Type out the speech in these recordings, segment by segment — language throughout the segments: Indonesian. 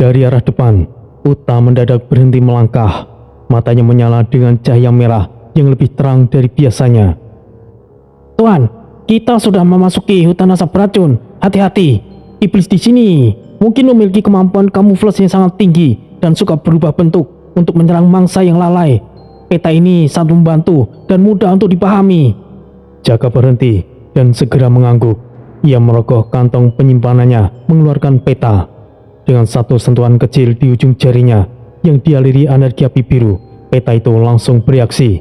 Dari arah depan, Uta mendadak berhenti melangkah. Matanya menyala dengan cahaya merah yang lebih terang dari biasanya. Tuan, kita sudah memasuki hutan asap beracun. Hati-hati, iblis di sini mungkin memiliki kemampuan kamuflase yang sangat tinggi dan suka berubah bentuk untuk menyerang mangsa yang lalai. Peta ini sangat membantu dan mudah untuk dipahami. Jaka berhenti dan segera mengangguk. Ia merogoh kantong penyimpanannya, mengeluarkan peta. Dengan satu sentuhan kecil di ujung jarinya yang dialiri energi api biru, peta itu langsung bereaksi.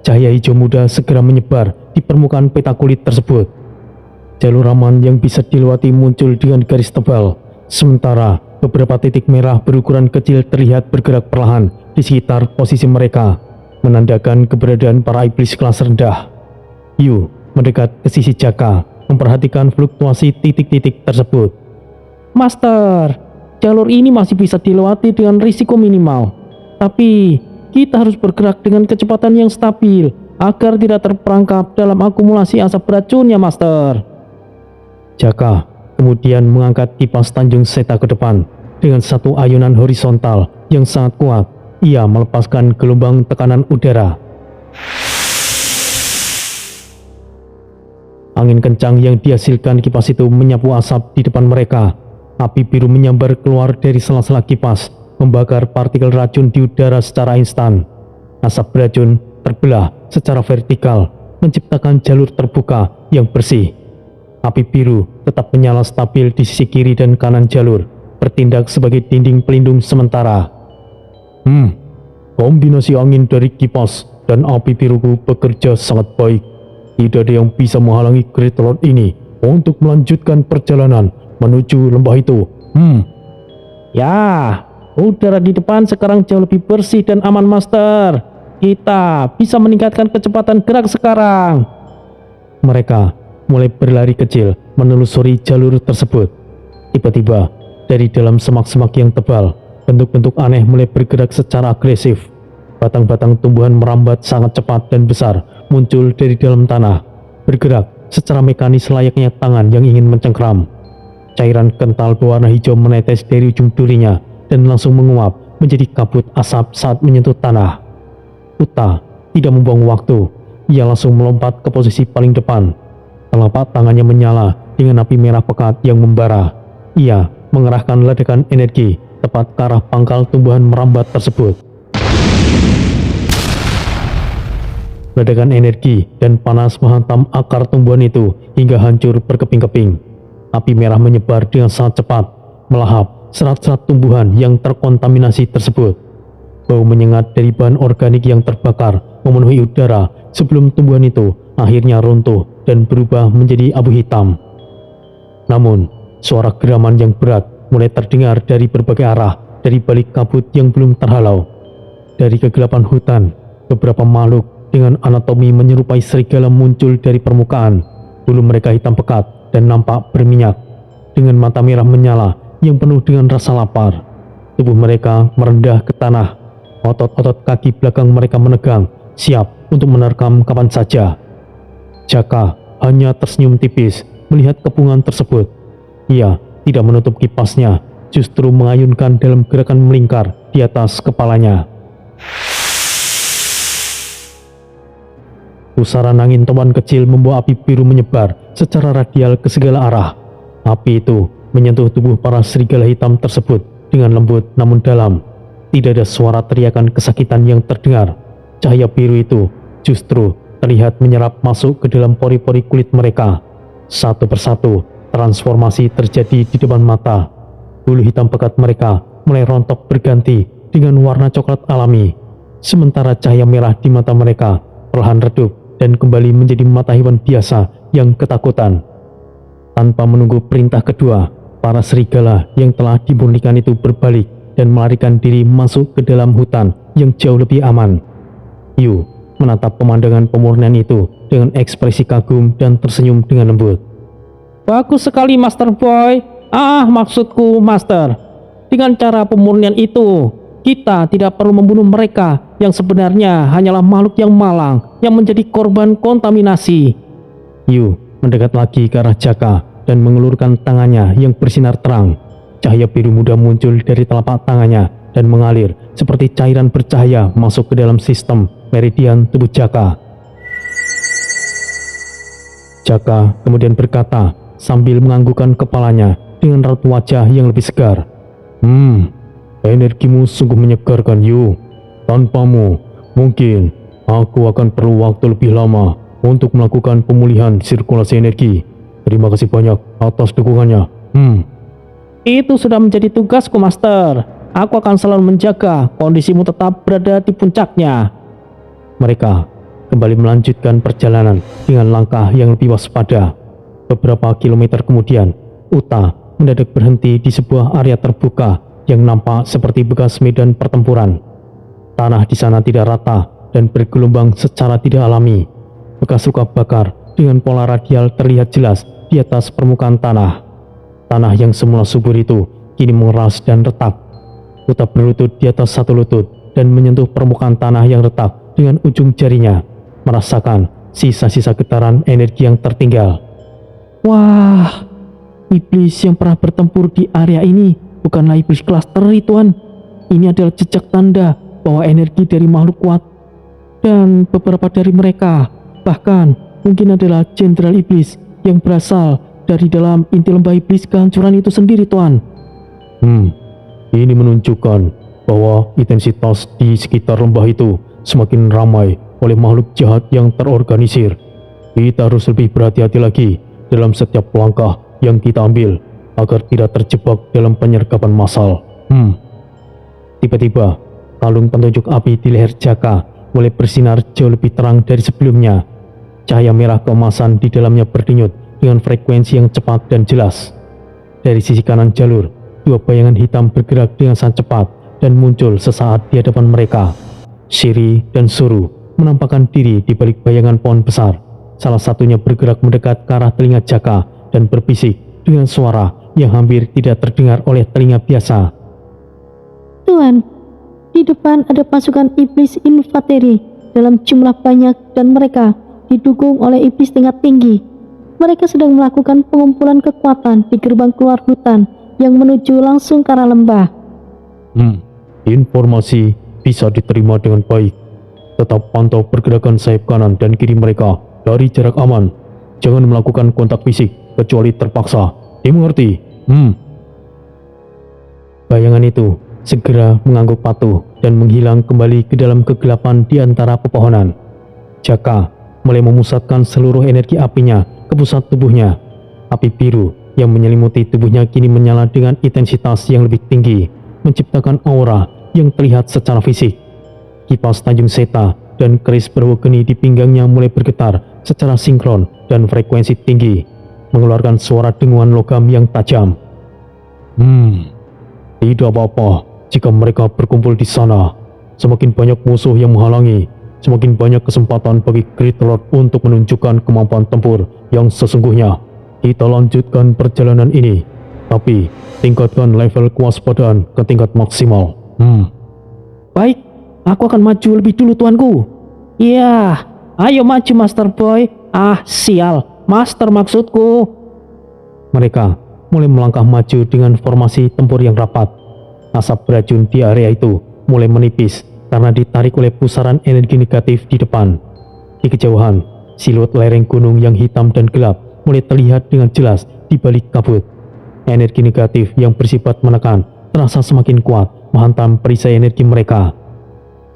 Cahaya hijau muda segera menyebar di permukaan peta kulit tersebut. Jalur aman yang bisa dilewati muncul dengan garis tebal, sementara beberapa titik merah berukuran kecil terlihat bergerak perlahan di sekitar posisi mereka, menandakan keberadaan para iblis kelas rendah. Yu mendekat ke sisi Jaka, memperhatikan fluktuasi titik-titik tersebut. Master, jalur ini masih bisa dilewati dengan risiko minimal. Tapi kita harus bergerak dengan kecepatan yang stabil agar tidak terperangkap dalam akumulasi asap beracunnya, Master. Jaka kemudian mengangkat kipas Tanjung Seta ke depan. Dengan satu ayunan horizontal yang sangat kuat, ia melepaskan gelombang tekanan udara. Angin kencang yang dihasilkan kipas itu menyapu asap di depan mereka. Api biru menyambar keluar dari sela-sela kipas, membakar partikel racun di udara secara instan. Asap beracun terbelah secara vertikal, menciptakan jalur terbuka yang bersih. Api biru tetap menyala stabil di sisi kiri dan kanan jalur, bertindak sebagai dinding pelindung sementara. Kombinasi angin dari kipas dan api biruku bekerja sangat baik. Tidak ada yang bisa menghalangi Great Lord ini untuk melanjutkan perjalanan menuju lembah itu. Ya, udara di depan sekarang jauh lebih bersih dan aman, Master. Kita bisa meningkatkan kecepatan gerak sekarang. Mereka mulai berlari kecil menelusuri jalur tersebut. Tiba-tiba, dari dalam semak-semak yang tebal, bentuk-bentuk aneh mulai bergerak secara agresif. Batang-batang tumbuhan merambat sangat cepat dan besar, muncul dari dalam tanah, bergerak secara mekanis layaknya tangan yang ingin mencengkram. Cairan kental berwarna hijau menetes dari ujung durinya dan langsung menguap menjadi kabut asap saat menyentuh tanah. Uta tidak membuang waktu. Ia langsung melompat ke posisi paling depan. Telapak tangannya menyala dengan api merah pekat yang membara. Ia mengerahkan ledakan energi tepat ke arah pangkal tumbuhan merambat tersebut. Ledakan energi dan panas menghantam akar tumbuhan itu hingga hancur berkeping-keping. Api merah menyebar dengan sangat cepat, melahap serat-serat tumbuhan yang terkontaminasi tersebut. Bau menyengat dari bahan organik yang terbakar memenuhi udara sebelum tumbuhan itu akhirnya runtuh dan berubah menjadi abu hitam. Namun, suara geraman yang berat mulai terdengar dari berbagai arah dari balik kabut yang belum terhalau. Dari kegelapan hutan, beberapa makhluk dengan anatomi menyerupai serigala muncul dari permukaan. Bulu mereka hitam pekat dan nampak berminyak, dengan mata merah menyala yang penuh dengan rasa lapar. Tubuh mereka merendah ke tanah. Otot-otot kaki belakang mereka menegang, siap untuk menerkam kapan saja. Jaka hanya tersenyum tipis melihat kepungan tersebut. Ia tidak menutup kipasnya, justru mengayunkan dalam gerakan melingkar di atas kepalanya. Pusaran angin topan kecil membawa api biru menyebar secara radial ke segala arah. Api itu menyentuh tubuh para serigala hitam tersebut dengan lembut namun dalam. Tidak ada suara teriakan kesakitan yang terdengar. Cahaya biru itu justru terlihat menyerap masuk ke dalam pori-pori kulit mereka. Satu persatu, transformasi terjadi di depan mata. Bulu hitam pekat mereka mulai rontok berganti dengan warna coklat alami. Sementara cahaya merah di mata mereka perlahan redup dan kembali menjadi mata hewan biasa yang ketakutan. Tanpa menunggu perintah kedua, para serigala yang telah dimurnikan itu berbalik dan melarikan diri masuk ke dalam hutan yang jauh lebih aman. Yu menatap pemandangan pemurnian itu dengan ekspresi kagum dan tersenyum dengan lembut. Bagus sekali, Master Boy. Maksudku, Master. Dengan cara pemurnian itu, kita tidak perlu membunuh mereka yang sebenarnya hanyalah makhluk yang malang yang menjadi korban kontaminasi. Yu mendekat lagi ke arah Jaka dan mengelurkan tangannya yang bersinar terang. cahaya biru muda muncul dari telapak tangannya dan mengalir seperti cairan bercahaya masuk ke dalam sistem meridian tubuh Jaka. Jaka kemudian berkata sambil menganggukkan kepalanya dengan raut wajah yang lebih segar. Energimu sungguh menyegarkan, Yu. Tanpamu, mungkin aku akan perlu waktu lebih lama untuk melakukan pemulihan sirkulasi energi. Terima kasih banyak atas dukungannya. Itu sudah menjadi tugasku, Master. Aku akan selalu menjaga kondisimu tetap berada di puncaknya. Mereka kembali melanjutkan perjalanan dengan langkah yang lebih waspada. Beberapa kilometer kemudian, Uta mendadak berhenti di sebuah area terbuka yang nampak seperti bekas medan pertempuran. Tanah di sana tidak rata dan bergelombang secara tidak alami. Bekas luka bakar dengan pola radial terlihat jelas di atas permukaan tanah. Tanah yang semula subur itu kini mengeras dan retak. Uta berlutut di atas satu lutut dan menyentuh permukaan tanah yang retak dengan ujung jarinya, merasakan sisa-sisa getaran energi yang tertinggal. Wah, iblis yang pernah bertempur di area ini bukanlah iblis kelas teri, Tuan. Ini adalah jejak tanda bahwa energi dari makhluk kuat. Dan beberapa dari mereka bahkan mungkin adalah jenderal iblis yang berasal dari dalam inti lembah iblis kehancuran itu sendiri, Tuan. Ini menunjukkan bahwa intensitas di sekitar lembah itu semakin ramai oleh makhluk jahat yang terorganisir. Kita harus lebih berhati-hati lagi dalam setiap langkah yang kita ambil agar tidak terjebak dalam penyergapan massal. Tiba-tiba, kalung penunjuk api di leher Jaka mulai bersinar jauh lebih terang dari sebelumnya. Cahaya merah keemasan di dalamnya berdenyut dengan frekuensi yang cepat dan jelas. Dari sisi kanan jalur, dua bayangan hitam bergerak dengan sangat cepat dan muncul sesaat di hadapan mereka. Shiri dan Suru menampakkan diri di balik bayangan pohon besar. Salah satunya bergerak mendekat ke arah telinga Jaka dan berbisik dengan suara yang hampir tidak terdengar oleh telinga biasa. Tuan, di depan ada pasukan iblis infanteri dalam jumlah banyak dan mereka didukung oleh iblis tingkat tinggi. Mereka sedang melakukan pengumpulan kekuatan di gerbang keluar hutan yang menuju langsung ke arah lembah. Informasi bisa diterima dengan baik. Tetap pantau pergerakan sayap kanan dan kiri mereka dari jarak aman. Jangan melakukan kontak fisik kecuali terpaksa. Dimengerti? Bayangan itu segera mengangguk patuh dan menghilang kembali ke dalam kegelapan di antara pepohonan. Jaka mulai memusatkan seluruh energi apinya ke pusat tubuhnya. Api biru yang menyelimuti tubuhnya kini menyala dengan intensitas yang lebih tinggi, menciptakan aura yang terlihat secara fisik. Kipas Tanjung Seta dan keris berwegeni di pinggangnya mulai bergetar secara sinkron dan frekuensi tinggi, mengeluarkan suara dengungan logam yang tajam. Tidak apa-apa jika mereka berkumpul di sana. Semakin banyak musuh yang menghalangi, semakin banyak kesempatan bagi Great Lord untuk menunjukkan kemampuan tempur yang sesungguhnya. Kita lanjutkan perjalanan ini, tapi tingkatkan level kewaspadaan ke tingkat maksimal. Baik, aku akan maju lebih dulu, tuanku. Iya, ayo maju, Master Boy. Sial, Master maksudku. Mereka mulai melangkah maju dengan formasi tempur yang rapat. Asap beracun di area itu mulai menipis karena ditarik oleh pusaran energi negatif di depan. Di kejauhan, siluet lereng gunung yang hitam dan gelap mulai terlihat dengan jelas di balik kabut. Energi negatif yang bersifat menekan terasa semakin kuat menghantam perisai energi mereka.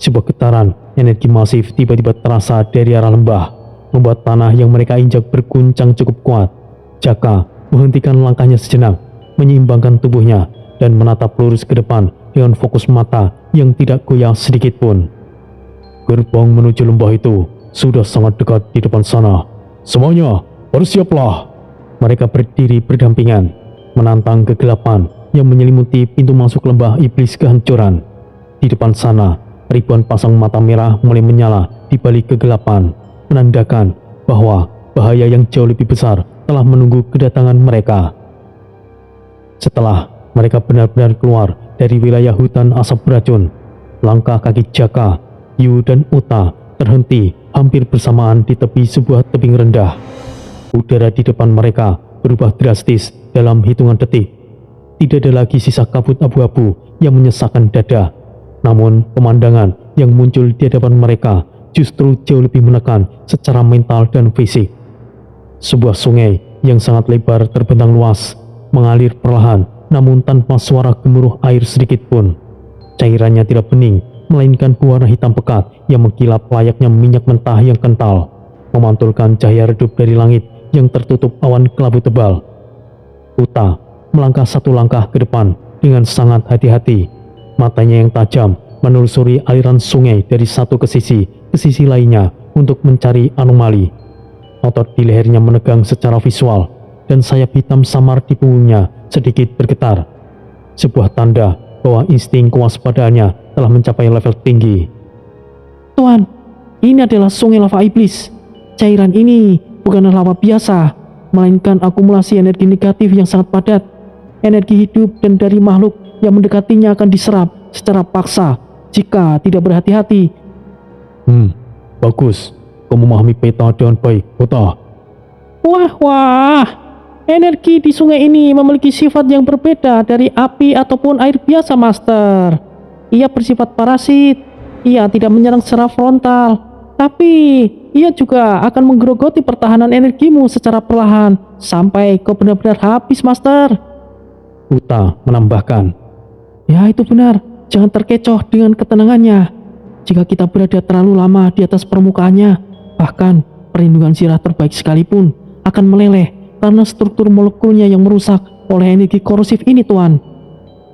Sebuah getaran energi masif tiba-tiba terasa dari arah lembah, membuat tanah yang mereka injak berguncang cukup kuat. Jaka menghentikan langkahnya sejenak, menyeimbangkan tubuhnya dan menatap lurus ke depan dengan fokus mata yang tidak goyah sedikit pun. Gerbang menuju lembah itu sudah sangat dekat di depan sana. Semuanya, bersiaplah. Mereka berdiri berdampingan, menantang kegelapan yang menyelimuti pintu masuk lembah iblis kehancuran. Di depan sana, ribuan pasang mata merah mulai menyala di balik kegelapan, menandakan bahwa bahaya yang jauh lebih besar telah menunggu kedatangan mereka. Setelah mereka benar-benar keluar dari wilayah hutan asap beracun, langkah kaki Jaka, Yu dan Uta terhenti hampir bersamaan di tepi sebuah tebing rendah. Udara di depan mereka berubah drastis dalam hitungan detik. tidak ada lagi sisa kabut abu-abu yang menyesakkan dada. Namun pemandangan yang muncul di hadapan mereka justru jauh lebih menekan secara mental dan fisik. Sebuah sungai yang sangat lebar terbentang luas, mengalir perlahan namun tanpa suara gemuruh air sedikit pun. Cairannya tidak bening, melainkan berwarna hitam pekat yang mengkilap layaknya minyak mentah yang kental, memantulkan cahaya redup dari langit yang tertutup awan kelabu tebal. Uta melangkah satu langkah ke depan dengan sangat hati-hati. Matanya yang tajam menelusuri aliran sungai dari satu ke sisi lainnya untuk mencari anomali. Otot di lehernya menegang secara visual dan sayap hitam samar di punggungnya sedikit bergetar. Sebuah tanda bahwa insting kewaspadaannya telah mencapai level tinggi. Tuan, ini adalah sungai lava iblis. Cairan ini bukanlah lava biasa, melainkan akumulasi energi negatif yang sangat padat. Energi hidup dan dari makhluk yang mendekatinya akan diserap secara paksa jika tidak berhati-hati. Bagus. Kau memahami peta dengan baik, Uta. Wah, energi di sungai ini memiliki sifat yang berbeda dari api ataupun air biasa, Master. Ia bersifat parasit. Ia tidak menyerang secara frontal, tapi ia juga akan menggerogoti pertahanan energimu secara perlahan sampai kau benar-benar habis, Master. Uta menambahkan. Ya, itu benar. Jangan terkecoh dengan ketenangannya. Jika kita berada terlalu lama di atas permukaannya, bahkan perlindungan sirah terbaik sekalipun akan meleleh karena struktur molekulnya yang merusak oleh energi korosif ini, Tuan.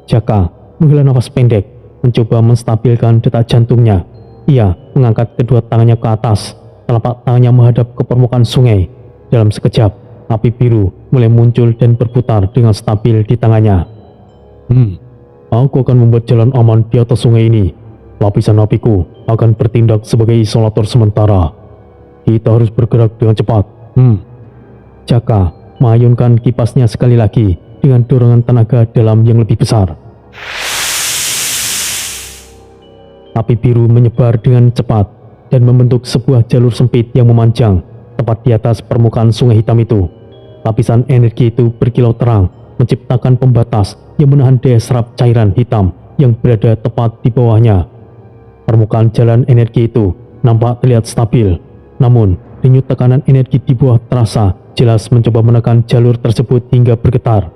Jaka menghela nafas pendek, mencoba menstabilkan detak jantungnya. Ia mengangkat kedua tangannya ke atas, telapak tangannya menghadap ke permukaan sungai. Dalam sekejap, api biru mulai muncul dan berputar dengan stabil di tangannya. Aku akan membuat jalan aman di atas sungai ini. Lapisan apiku akan bertindak sebagai isolator sementara. Kita harus bergerak dengan cepat. Jaka mengayunkan kipasnya sekali lagi dengan dorongan tenaga dalam yang lebih besar. Api biru menyebar dengan cepat dan membentuk sebuah jalur sempit yang memanjang tepat di atas permukaan sungai hitam itu. Lapisan energi itu berkilau terang, menciptakan pembatas yang menahan daya serap cairan hitam yang berada tepat di bawahnya. Permukaan jalan energi itu nampak terlihat stabil, namun denyut tekanan energi di bawah terasa jelas mencoba menekan jalur tersebut hingga bergetar.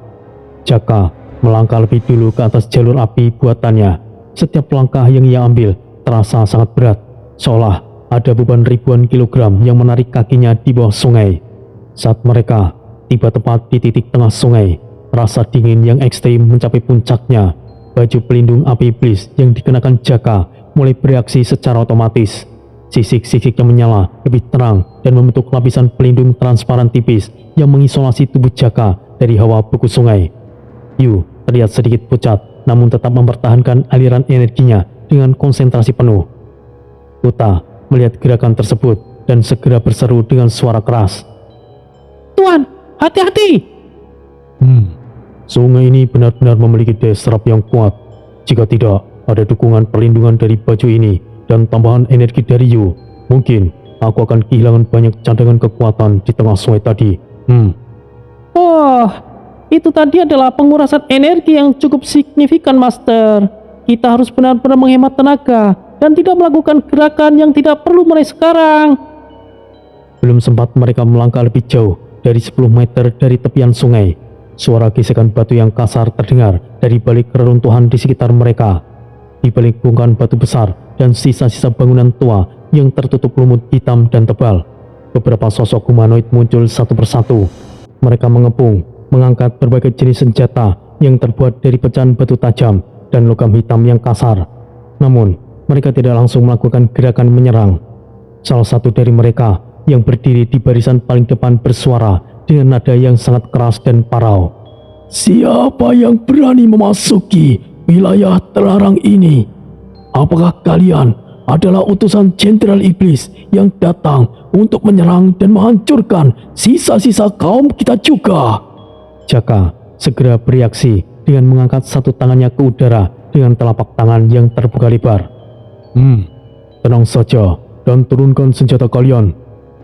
Jaka melangkah lebih dulu ke atas jalur api buatannya. Setiap langkah yang ia ambil terasa sangat berat, seolah ada beban ribuan kilogram yang menarik kakinya di bawah sungai. Saat mereka tiba tepat di titik tengah sungai, rasa dingin yang ekstrim mencapai puncaknya. Baju pelindung api iblis yang dikenakan Jaka mulai bereaksi secara otomatis. Sisik-sisik yang menyala lebih terang dan membentuk lapisan pelindung transparan tipis yang mengisolasi tubuh Jaka dari hawa beku sungai. Yu terlihat sedikit pucat, namun tetap mempertahankan aliran energinya dengan konsentrasi penuh. Uta melihat gerakan tersebut dan segera berseru dengan suara keras. Tuan, hati-hati! Sungai ini benar-benar memiliki daya serap yang kuat. Jika tidak ada dukungan perlindungan dari baju ini dan tambahan energi dari Yu, mungkin aku akan kehilangan banyak cadangan kekuatan di tengah sungai tadi. Oh, itu tadi adalah pengurasan energi yang cukup signifikan, Master. Kita harus benar-benar menghemat tenaga dan tidak melakukan gerakan yang tidak perlu mulai sekarang. Belum sempat mereka melangkah lebih jauh dari 10 meter dari tepian sungai, suara gesekan batu yang kasar terdengar dari balik reruntuhan di sekitar mereka. Di balik bongkahan batu besar dan sisa-sisa bangunan tua yang tertutup lumut hitam dan tebal, beberapa sosok humanoid muncul satu persatu. Mereka mengepung, mengangkat berbagai jenis senjata yang terbuat dari pecahan batu tajam dan logam hitam yang kasar. Namun, mereka tidak langsung melakukan gerakan menyerang. Salah satu dari mereka yang berdiri di barisan paling depan bersuara dengan nada yang sangat keras dan parau. Siapa yang berani memasuki wilayah terlarang ini? Apakah kalian adalah utusan Jenderal Iblis yang datang untuk menyerang dan menghancurkan sisa-sisa kaum kita juga? Jaka segera bereaksi dengan mengangkat satu tangannya ke udara dengan telapak tangan yang terbuka lebar. Tenang saja dan turunkan senjata kalian.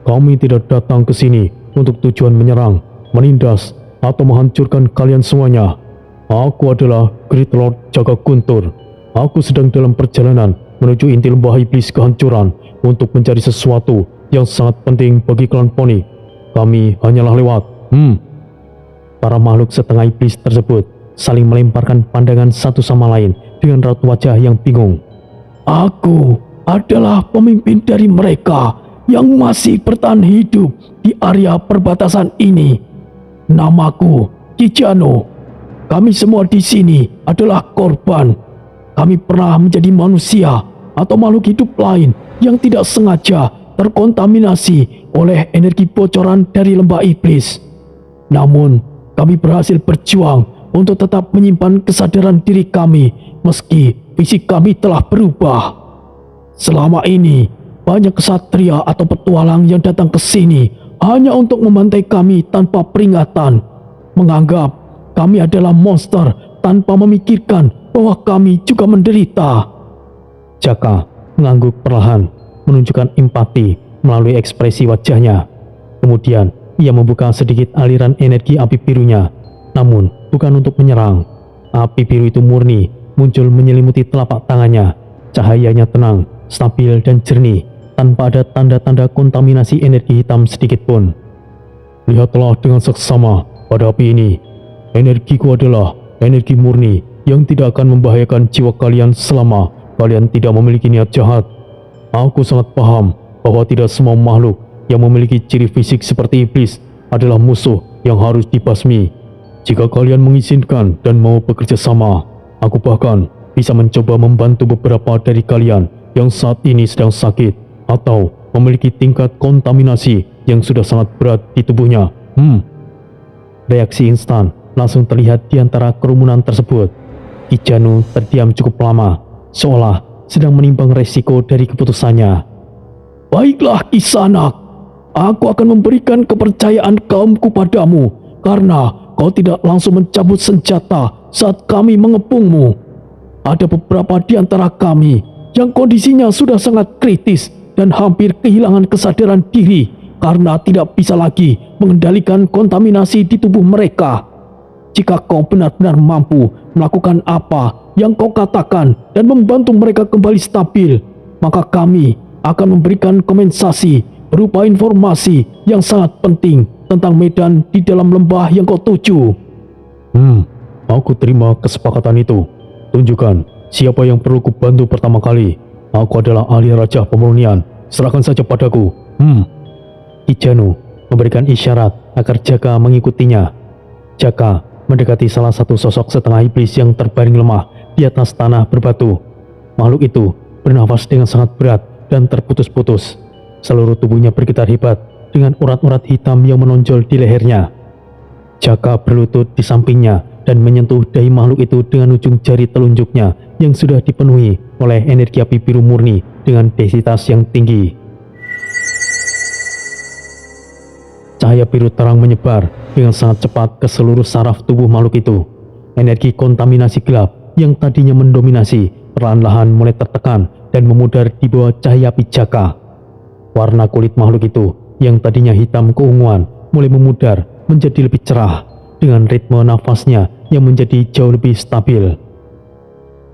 Kami tidak datang ke sini untuk tujuan menyerang, menindas, atau menghancurkan kalian semuanya. Aku adalah Great Lord Jaga Guntur. Aku sedang dalam perjalanan menuju inti lembah iblis kehancuran untuk mencari sesuatu yang sangat penting bagi klan Poni. Kami hanyalah lewat. Para makhluk setengah iblis tersebut saling melemparkan pandangan satu sama lain dengan raut wajah yang bingung. Aku adalah pemimpin dari mereka yang masih bertahan hidup di area perbatasan ini. Namaku Kijano. Kami semua di sini adalah korban. Kami pernah menjadi manusia atau makhluk hidup lain yang tidak sengaja terkontaminasi oleh energi bocoran dari lembah iblis. Namun, kami berhasil berjuang untuk tetap menyimpan kesadaran diri kami meski fisik kami telah berubah. Selama ini, banyak kesatria atau petualang yang datang ke sini hanya untuk membantai kami tanpa peringatan, menganggap kami adalah monster tanpa memikirkan bahwa kami juga menderita. Jaka mengangguk perlahan, menunjukkan empati melalui ekspresi wajahnya. Kemudian, ia membuka sedikit aliran energi api birunya, namun bukan untuk menyerang. Api biru itu murni, muncul menyelimuti telapak tangannya. Cahayanya tenang, stabil dan jernih, tanpa ada tanda-tanda kontaminasi energi hitam sedikit pun. Lihatlah dengan seksama pada api ini. Energiku adalah energi murni yang tidak akan membahayakan jiwa kalian selama kalian tidak memiliki niat jahat. Aku sangat paham bahwa tidak semua makhluk yang memiliki ciri fisik seperti iblis adalah musuh yang harus dibasmi. Jika kalian mengizinkan dan mau bekerja sama, aku bahkan bisa mencoba membantu beberapa dari kalian yang saat ini sedang sakit atau memiliki tingkat kontaminasi yang sudah sangat berat di tubuhnya. Reaksi instan langsung terlihat di antara kerumunan tersebut. Kijano terdiam cukup lama, seolah sedang menimbang resiko dari keputusannya. Baiklah Kisanak, aku akan memberikan kepercayaan kaumku padamu karena kau tidak langsung mencabut senjata saat kami mengepungmu. Ada beberapa di antara kami yang kondisinya sudah sangat kritis dan hampir kehilangan kesadaran diri karena tidak bisa lagi mengendalikan kontaminasi di tubuh mereka. Jika kau benar-benar mampu melakukan apa yang kau katakan dan membantu mereka kembali stabil, maka kami akan memberikan kompensasi berupa informasi yang sangat penting tentang medan di dalam lembah yang kau tuju. Aku terima kesepakatan itu. Tunjukkan siapa yang perlu kubantu pertama kali. Aku adalah ahli raja pemurnian. Serahkan saja padaku. Kijano memberikan isyarat agar Jaka mengikutinya. Jaka mendekati salah satu sosok setengah iblis yang terbaring lemah di atas tanah berbatu. Makhluk itu bernafas dengan sangat berat dan terputus-putus. Seluruh tubuhnya bergetar hebat dengan urat-urat hitam yang menonjol di lehernya. Jaka berlutut di sampingnya dan menyentuh dahi makhluk itu dengan ujung jari telunjuknya yang sudah dipenuhi oleh energi api biru murni dengan densitas yang tinggi. Cahaya biru terang menyebar dengan sangat cepat ke seluruh saraf tubuh makhluk itu. Energi kontaminasi gelap yang tadinya mendominasi perlahan-lahan mulai tertekan dan memudar di bawah cahaya api Jaka. Warna kulit makhluk itu yang tadinya hitam keunguan mulai memudar menjadi lebih cerah dengan ritme nafasnya yang menjadi jauh lebih stabil.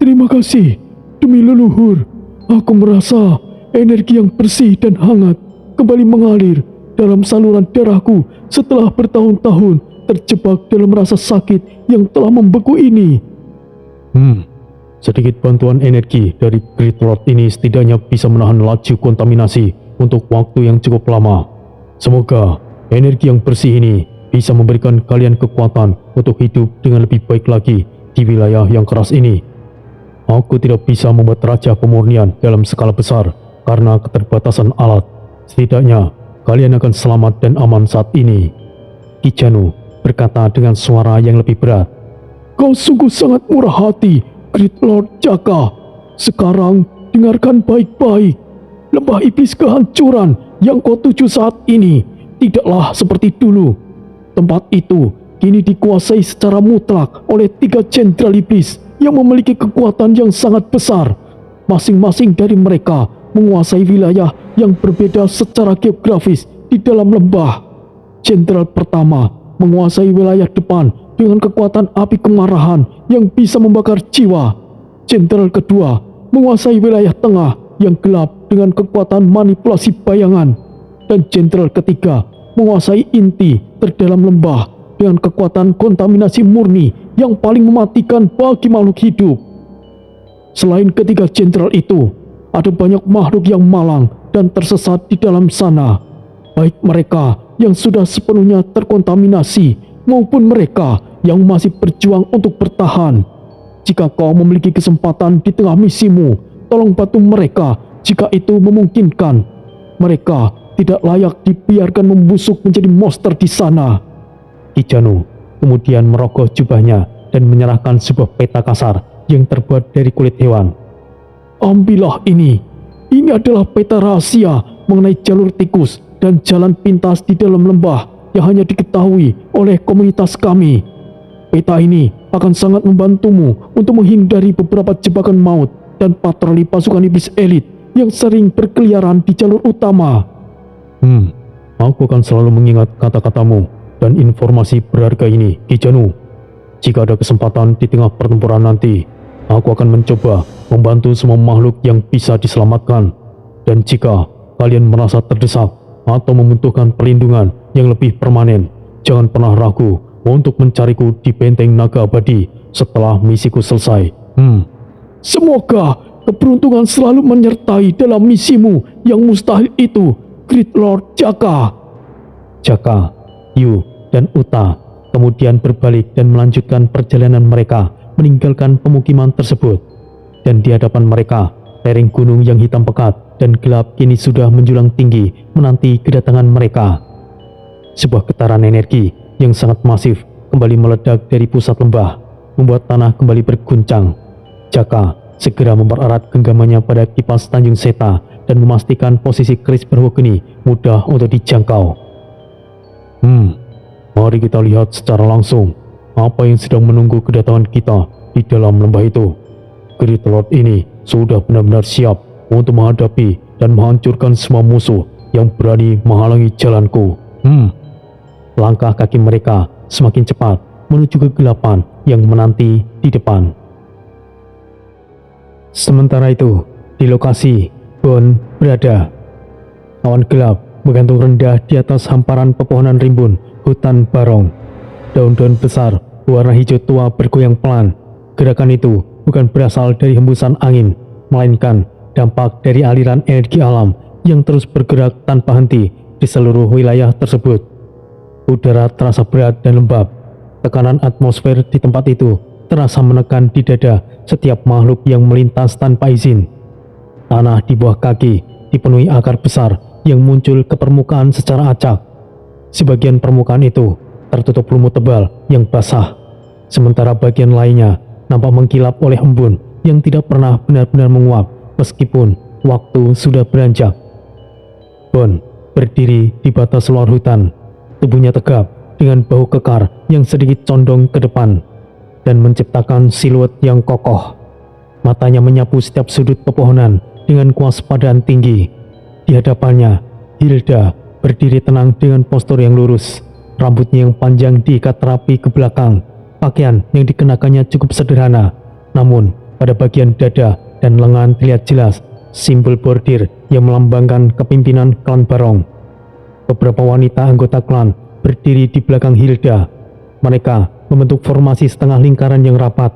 Terima kasih, demi leluhur. Aku merasa energi yang bersih dan hangat kembali mengalir dalam saluran darahku setelah bertahun-tahun terjebak dalam rasa sakit yang telah membeku ini. Sedikit bantuan energi dari Great Lord ini setidaknya bisa menahan laju kontaminasi untuk waktu yang cukup lama. Semoga energi yang bersih ini bisa memberikan kalian kekuatan untuk hidup dengan lebih baik lagi di wilayah yang keras ini. Aku tidak bisa membuat raja pemurnian dalam skala besar karena keterbatasan alat. Setidaknya kalian akan selamat dan aman saat ini. Kijano berkata dengan suara yang lebih berat. Kau sungguh sangat murah hati, Great Lord Jaka. Sekarang dengarkan baik-baik. Lembah iblis kehancuran yang kau tuju saat ini tidaklah seperti dulu. Tempat itu kini dikuasai secara mutlak oleh 3 jenderal iblis yang memiliki kekuatan yang sangat besar. Masing-masing dari mereka menguasai wilayah yang berbeda secara geografis di dalam lembah. Jenderal pertama menguasai wilayah depan dengan kekuatan api kemarahan yang bisa membakar jiwa. Jenderal kedua menguasai wilayah tengah yang gelap dengan kekuatan manipulasi bayangan. Dan jenderal ketiga menguasai inti terdalam lembah dengan kekuatan kontaminasi murni yang paling mematikan bagi makhluk hidup. Selain ketiga jenderal itu, ada banyak makhluk yang malang dan tersesat di dalam sana, baik mereka yang sudah sepenuhnya terkontaminasi maupun mereka yang masih berjuang untuk bertahan. Jika kau memiliki kesempatan di tengah misimu, tolong bantu mereka jika itu memungkinkan. Mereka tidak layak dibiarkan membusuk menjadi monster di sana. Kijano kemudian merogoh jubahnya dan menyerahkan sebuah peta kasar yang terbuat dari kulit hewan. Ambillah ini. Ini adalah peta rahasia mengenai jalur tikus dan jalan pintas di dalam lembah yang hanya diketahui oleh komunitas kami. Peta ini akan sangat membantumu untuk menghindari beberapa jebakan maut dan patroli pasukan iblis elit yang sering berkeliaran di jalur utama. Aku akan selalu mengingat kata-katamu dan informasi berharga ini, Kijano. Jika ada kesempatan di tengah pertempuran nanti, aku akan mencoba membantu semua makhluk yang bisa diselamatkan. Dan jika kalian merasa terdesak atau membutuhkan perlindungan yang lebih permanen, jangan pernah ragu untuk mencariku di benteng naga abadi setelah misiku selesai. Semoga keberuntungan selalu menyertai dalam misimu yang mustahil itu, Great Lord Jaka. Jaka, Yu, dan Uta kemudian berbalik dan melanjutkan perjalanan mereka meninggalkan pemukiman tersebut. Dan di hadapan mereka, lereng gunung yang hitam pekat dan gelap kini sudah menjulang tinggi menanti kedatangan mereka. Sebuah getaran energi yang sangat masif kembali meledak dari pusat lembah, membuat tanah kembali berguncang. Jaka segera mempererat genggamannya pada kipas Tanjung Seta dan memastikan posisi keris berwogeni mudah untuk dijangkau. Mari kita lihat secara langsung apa yang sedang menunggu kedatangan kita di dalam lembah itu. Great Lord ini sudah benar-benar siap untuk menghadapi dan menghancurkan semua musuh yang berani menghalangi jalanku. Langkah kaki mereka semakin cepat menuju kegelapan yang menanti di depan. Sementara itu, di lokasi Bon berada. Awan gelap menggantung rendah di atas hamparan pepohonan rimbun hutan barong. Daun-daun besar berwarna hijau tua bergoyang pelan. Gerakan itu bukan berasal dari hembusan angin, melainkan dampak dari aliran energi alam yang terus bergerak tanpa henti di seluruh wilayah tersebut. Udara terasa berat dan lembab. Tekanan atmosfer di tempat itu terasa menekan di dada setiap makhluk yang melintas tanpa izin. Tanah di bawah kaki dipenuhi akar besar yang muncul ke permukaan secara acak. Sebagian permukaan itu tertutup lumut tebal yang basah, sementara bagian lainnya nampak mengkilap oleh embun yang tidak pernah benar-benar menguap meskipun waktu sudah beranjak. Bon berdiri di batas luar hutan, tubuhnya tegap dengan bahu kekar yang sedikit condong ke depan dan menciptakan siluet yang kokoh. Matanya menyapu setiap sudut pepohonan dengan kewaspadaan tinggi. Di hadapannya, Hilda berdiri tenang dengan postur yang lurus. Rambutnya yang panjang diikat rapi ke belakang. Pakaian yang dikenakannya cukup sederhana, namun pada bagian dada dan lengan terlihat jelas simbol bordir yang melambangkan kepimpinan klan Barong. Beberapa wanita anggota klan berdiri di belakang Hilda. Mereka membentuk formasi setengah lingkaran yang rapat.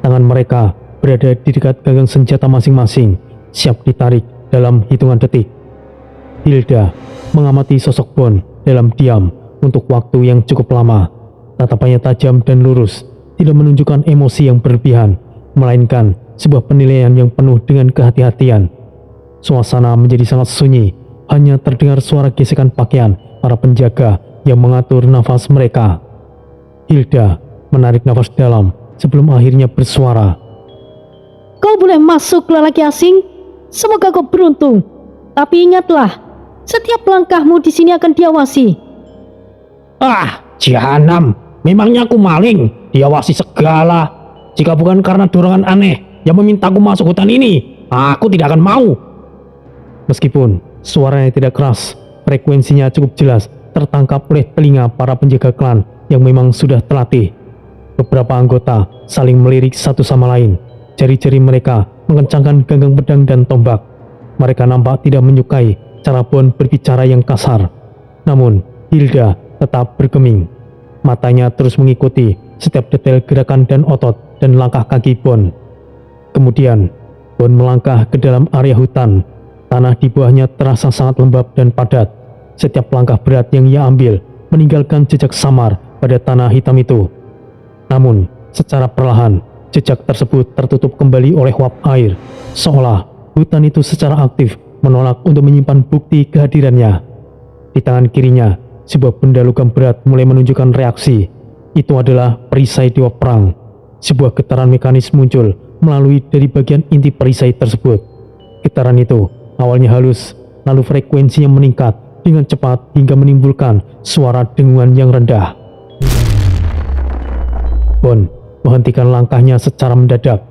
Tangan mereka berada di dekat gagang senjata masing-masing, siap ditarik dalam hitungan detik. Hilda mengamati sosok Bon dalam diam untuk waktu yang cukup lama. Tatapannya tajam dan lurus, tidak menunjukkan emosi yang berlebihan, melainkan sebuah penilaian yang penuh dengan kehati-hatian. Suasana menjadi sangat sunyi, hanya terdengar suara gesekan pakaian para penjaga yang mengatur nafas mereka. Hilda menarik nafas dalam sebelum akhirnya bersuara. Kau boleh masuk, lelaki asing. Semoga kau beruntung. Tapi ingatlah, setiap langkahmu di sini akan diawasi. Jahanam, memangnya aku maling? Diawasi segala. Jika bukan karena dorongan aneh yang memintaku masuk hutan ini, aku tidak akan mau. Meskipun suaranya tidak keras, frekuensinya cukup jelas tertangkap oleh telinga para penjaga klan yang memang sudah terlatih. Beberapa anggota saling melirik satu sama lain. Jari-jari mereka mengencangkan ganggang pedang dan tombak. Mereka nampak tidak menyukai cara Bond berbicara yang kasar. Namun, Hilda tetap bergeming. Matanya terus mengikuti setiap detail gerakan dan otot dan langkah kaki Bond. Kemudian, Bond melangkah ke dalam area hutan. Tanah di bawahnya terasa sangat lembab dan padat. Setiap langkah berat yang ia ambil meninggalkan jejak samar pada tanah hitam itu. Namun, secara perlahan, jejak tersebut tertutup kembali oleh uap air, seolah hutan itu secara aktif menolak untuk menyimpan bukti kehadirannya. Di tangan kirinya, sebuah benda logam berat mulai menunjukkan reaksi. Itu adalah perisai dewa perang. Sebuah getaran mekanis muncul melalui dari bagian inti perisai tersebut. Getaran itu awalnya halus, lalu frekuensinya meningkat dengan cepat hingga menimbulkan suara dengungan yang rendah. Bond menghentikan langkahnya secara mendadak.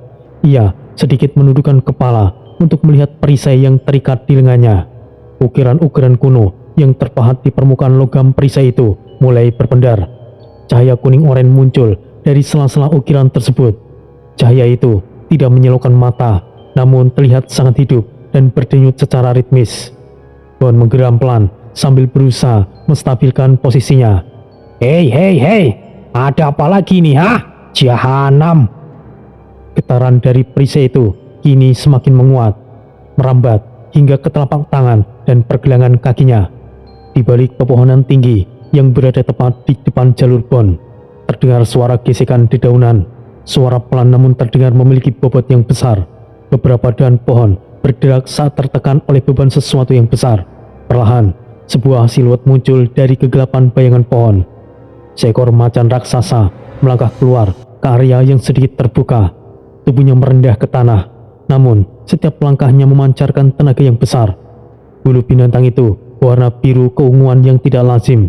Ia sedikit menundukkan kepala untuk melihat perisai yang terikat di lengannya. Ukiran-ukiran kuno yang terpahat di permukaan logam perisai itu mulai berpendar. Cahaya kuning oranye muncul dari sela-sela ukiran tersebut. Cahaya itu tidak menyilaukan mata, namun terlihat sangat hidup dan berdenyut secara ritmis. Bond menggeram pelan sambil berusaha menstabilkan posisinya. Hei, ada apa lagi nih, Jahanam. Getaran dari perisai itu kini semakin menguat, merambat hingga ke telapak tangan dan pergelangan kakinya. Di balik pepohonan tinggi yang berada tepat di depan jalur Bond, terdengar suara gesekan dedaunan. Suara pelan namun terdengar memiliki bobot yang besar. Beberapa dahan pohon bergerak saat tertekan oleh beban sesuatu yang besar. Perlahan, sebuah siluet muncul dari kegelapan bayangan pohon. Seekor macan raksasa melangkah keluar ke area yang sedikit terbuka. Tubuhnya merendah ke tanah, namun setiap langkahnya memancarkan tenaga yang besar. Bulu binatang itu berwarna biru keunguan yang tidak lazim,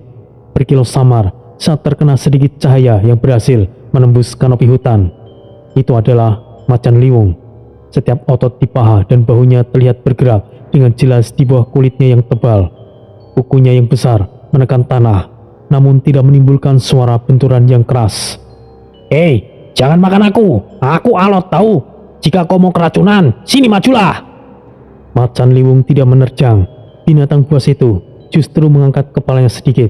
berkilau samar saat terkena sedikit cahaya yang berhasil menembus kanopi hutan. Itu adalah macan liwung. Setiap otot di paha dan bahunya terlihat bergerak dengan jelas di bawah kulitnya yang tebal. Kukunya yang besar menekan tanah, namun tidak menimbulkan suara benturan yang keras. Hei, jangan makan aku alot tahu. Jika kau mau keracunan, sini majulah. Macan liwung tidak menerjang. Binatang buas itu justru mengangkat kepalanya sedikit.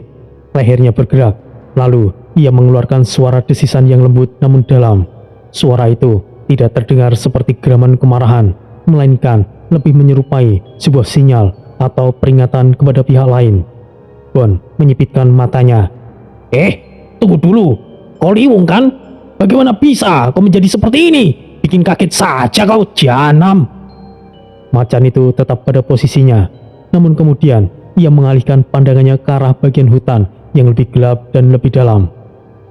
Lehernya bergerak, lalu ia mengeluarkan suara desisan yang lembut namun dalam. Suara itu tidak terdengar seperti geraman kemarahan, melainkan lebih menyerupai sebuah sinyal atau peringatan kepada pihak lain. Bond menyipitkan matanya. Tunggu dulu. Kau liwung kan? Bagaimana bisa kau menjadi seperti ini? Bikin kaget saja kau, Jahanam. Macan itu tetap pada posisinya, namun kemudian ia mengalihkan pandangannya ke arah bagian hutan yang lebih gelap dan lebih dalam.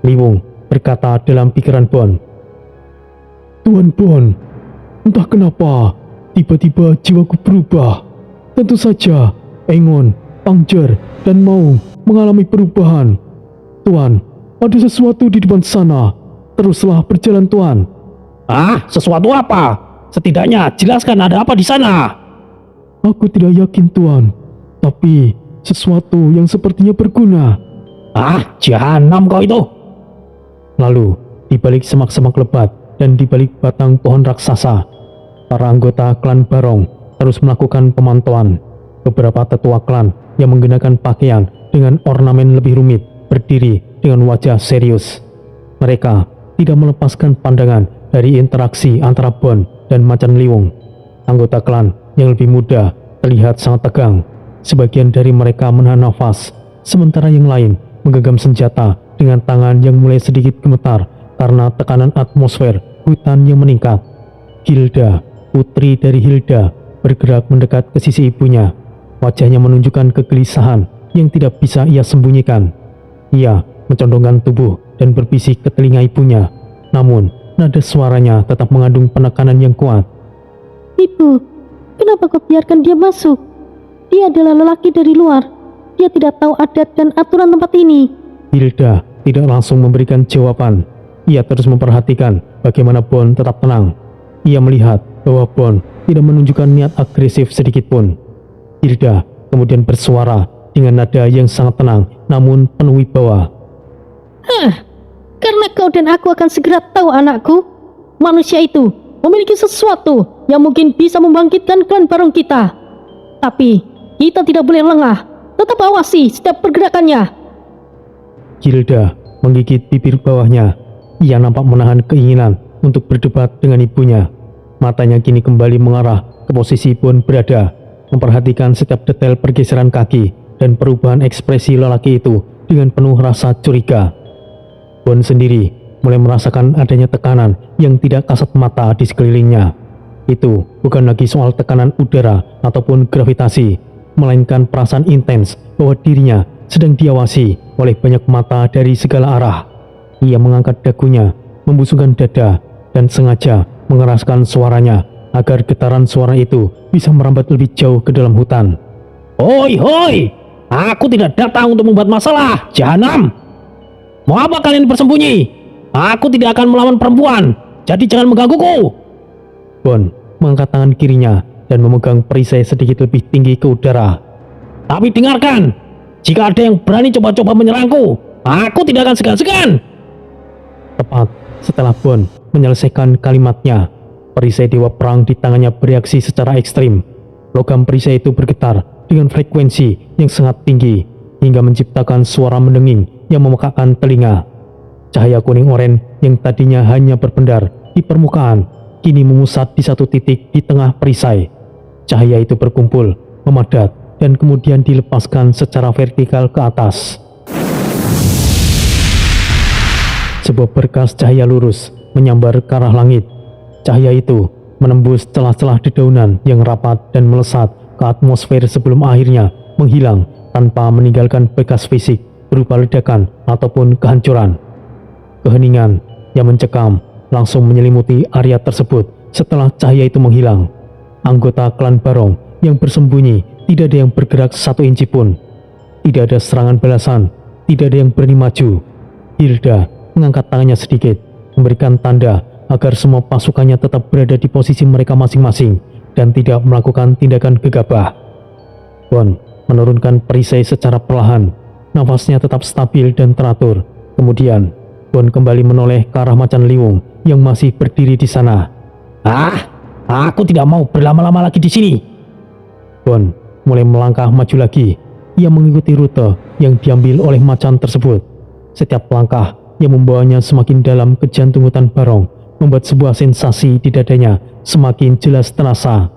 Liwung berkata dalam pikiran Bond, "Tuan Bond, entah kenapa tiba-tiba jiwaku berubah. Tentu saja Engon, Pangjer, dan Maung mengalami perubahan. Tuan, ada sesuatu di depan sana. Teruslah berjalan, Tuan." Sesuatu apa? Setidaknya jelaskan ada apa di sana. "Aku tidak yakin, Tuan, tapi sesuatu yang sepertinya berguna." Jahanam kau itu. Lalu, di balik semak-semak lebat dan di balik batang pohon raksasa, para anggota klan Barong terus melakukan pemantauan. Beberapa tetua klan yang menggunakan pakaian dengan ornamen lebih rumit berdiri dengan wajah serius. Mereka tidak melepaskan pandangan dari interaksi antara Bond dan macan liwung. Anggota klan yang lebih muda terlihat sangat tegang. Sebagian dari mereka menahan nafas, sementara yang lain menggenggam senjata dengan tangan yang mulai sedikit gemetar karena tekanan atmosfer hutan yang meningkat. Hilda, putri dari Hilda, bergerak mendekat ke sisi ibunya. Wajahnya menunjukkan kegelisahan yang tidak bisa ia sembunyikan. Ia mencondongkan tubuh dan berbisik ke telinga ibunya, namun nada suaranya tetap mengandung penekanan yang kuat. "Ibu, kenapa kau biarkan dia masuk? Dia adalah lelaki dari luar. Dia tidak tahu adat dan aturan tempat ini." Hilda tidak langsung memberikan jawaban. Ia terus memperhatikan bagaimana Bond tetap tenang. Ia melihat bahwa Bond tidak menunjukkan niat agresif sedikit pun. Hilda kemudian bersuara dengan nada yang sangat tenang namun penuh wibawa. Karena kau dan aku akan segera tahu, anakku. Manusia itu memiliki sesuatu yang mungkin bisa membangkitkan klan barong kita. Tapi kita tidak boleh lengah. Tetap awasi setiap pergerakannya. Gilda menggigit bibir bawahnya. Ia nampak menahan keinginan untuk berdebat dengan ibunya. Matanya kini kembali mengarah ke posisi Bon berada, memperhatikan setiap detail pergeseran kaki dan perubahan ekspresi lelaki itu dengan penuh rasa curiga. Bon sendiri mulai merasakan adanya tekanan yang tidak kasat mata di sekelilingnya. Itu bukan lagi soal tekanan udara ataupun gravitasi, melainkan perasaan intens bahwa dirinya sedang diawasi oleh banyak mata dari segala arah. Ia mengangkat dagunya, membusungkan dada, dan sengaja mengeraskan suaranya agar getaran suara itu bisa merambat lebih jauh ke dalam hutan. Hoi hoi, aku tidak datang untuk membuat masalah, jahanam. Mau apa kalian bersembunyi? Aku tidak akan melawan perempuan, jadi jangan menggangguku. Bon mengangkat tangan kirinya dan memegang perisai sedikit lebih tinggi ke udara. Tapi dengarkan, jika ada yang berani coba-coba menyerangku, aku tidak akan segan-segan. Tepat setelah Bon menyelesaikan kalimatnya, perisai Dewa Perang di tangannya bereaksi secara ekstrim. Logam perisai itu bergetar dengan frekuensi yang sangat tinggi hingga menciptakan suara mendenging yang memekakkan telinga. Cahaya kuning oren yang tadinya hanya berpendar di permukaan kini memusat di satu titik di tengah perisai. Cahaya itu berkumpul, memadat, dan kemudian dilepaskan secara vertikal ke atas. Sebuah berkas cahaya lurus menyambar ke arah langit. Cahaya itu menembus celah-celah dedaunan yang rapat dan melesat ke atmosfer sebelum akhirnya menghilang tanpa meninggalkan bekas fisik berupa ledakan ataupun kehancuran. Keheningan yang mencekam langsung menyelimuti area tersebut setelah cahaya itu menghilang. Anggota klan Barong yang bersembunyi tidak ada yang bergerak satu inci pun. Tidak ada serangan balasan, tidak ada yang berani maju. Hilda mengangkat tangannya sedikit, memberikan tanda agar semua pasukannya tetap berada di posisi mereka masing-masing dan tidak melakukan tindakan gegabah. Bon menurunkan perisai secara perlahan, nafasnya tetap stabil dan teratur. Kemudian Bon kembali menoleh ke arah macan liwung yang masih berdiri di sana. Aku tidak mau berlama-lama lagi di sini. Bon mulai melangkah maju lagi. Ia mengikuti rute yang diambil oleh macan tersebut. Setiap langkah yang membawanya semakin dalam ke jantung hutan Barong membuat sebuah sensasi di dadanya semakin jelas terasa.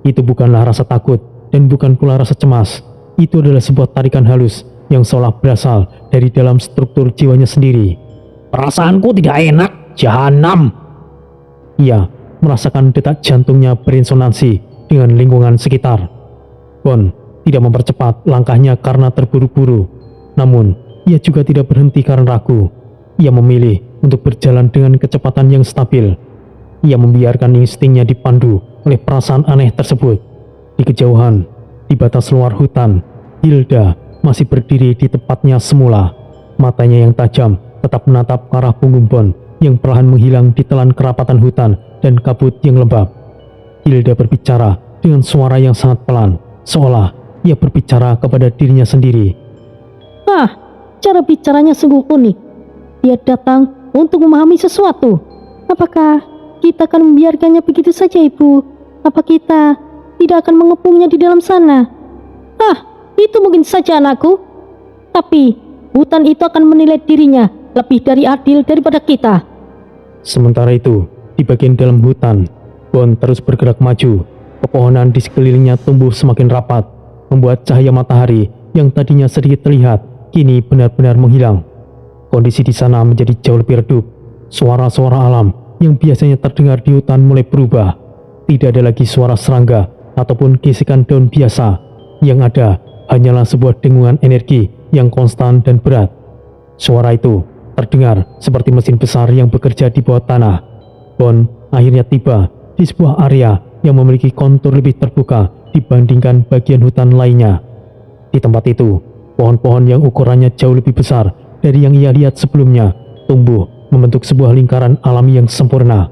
Itu bukanlah rasa takut dan bukan pula rasa cemas. Itu adalah sebuah tarikan halus yang seolah berasal dari dalam struktur jiwanya sendiri. Perasaanku tidak enak, jahanam. Ia merasakan detak jantungnya berresonansi dengan lingkungan sekitar. Bon tidak mempercepat langkahnya karena terburu-buru. Namun ia juga tidak berhenti karena ragu. Ia memilih untuk berjalan dengan kecepatan yang stabil. Ia membiarkan instingnya dipandu oleh perasaan aneh tersebut. Di kejauhan, di batas luar hutan, Hilda masih berdiri di tempatnya semula. Matanya yang tajam tetap menatap ke arah punggung Bon yang perlahan menghilang di telan kerapatan hutan dan kabut yang lembab. Hilda berbicara dengan suara yang sangat pelan, seolah ia berbicara kepada dirinya sendiri. Cara bicaranya sungguh unik. Dia datang untuk memahami sesuatu. Apakah kita akan membiarkannya begitu saja, Ibu? Apa kita tidak akan mengepungnya di dalam sana? Itu mungkin saja, anakku. Tapi hutan itu akan menilai dirinya lebih dari adil daripada kita. Sementara itu, di bagian dalam hutan, Bon terus bergerak maju. Pepohonan di sekelilingnya tumbuh semakin rapat, membuat cahaya matahari yang tadinya sedikit terlihat, kini benar-benar menghilang. Kondisi di sana menjadi jauh lebih redup. Suara-suara alam yang biasanya terdengar di hutan mulai berubah. Tidak ada lagi suara serangga ataupun gesekan daun biasa. Yang ada hanyalah sebuah dengungan energi yang konstan dan berat. Suara itu terdengar seperti mesin besar yang bekerja di bawah tanah. Bon akhirnya tiba di sebuah area yang memiliki kontur lebih terbuka dibandingkan bagian hutan lainnya. Di tempat itu, pohon-pohon yang ukurannya jauh lebih besar dari yang ia lihat sebelumnya tumbuh membentuk sebuah lingkaran alami yang sempurna.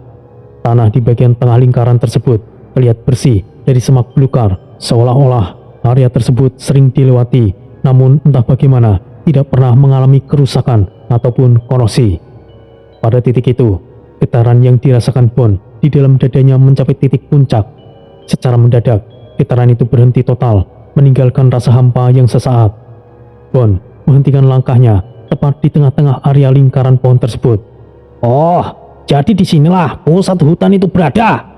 Tanah di bagian tengah lingkaran tersebut terlihat bersih dari semak belukar, seolah-olah area tersebut sering dilewati, namun entah bagaimana tidak pernah mengalami kerusakan ataupun korosi. Pada titik itu, getaran yang dirasakan Bond di dalam dadanya mencapai titik puncak. Secara mendadak, getaran itu berhenti total, meninggalkan rasa hampa yang sesaat. Bond menghentikan langkahnya tepat di tengah-tengah area lingkaran pohon tersebut. Oh, jadi disinilah pusat hutan itu berada.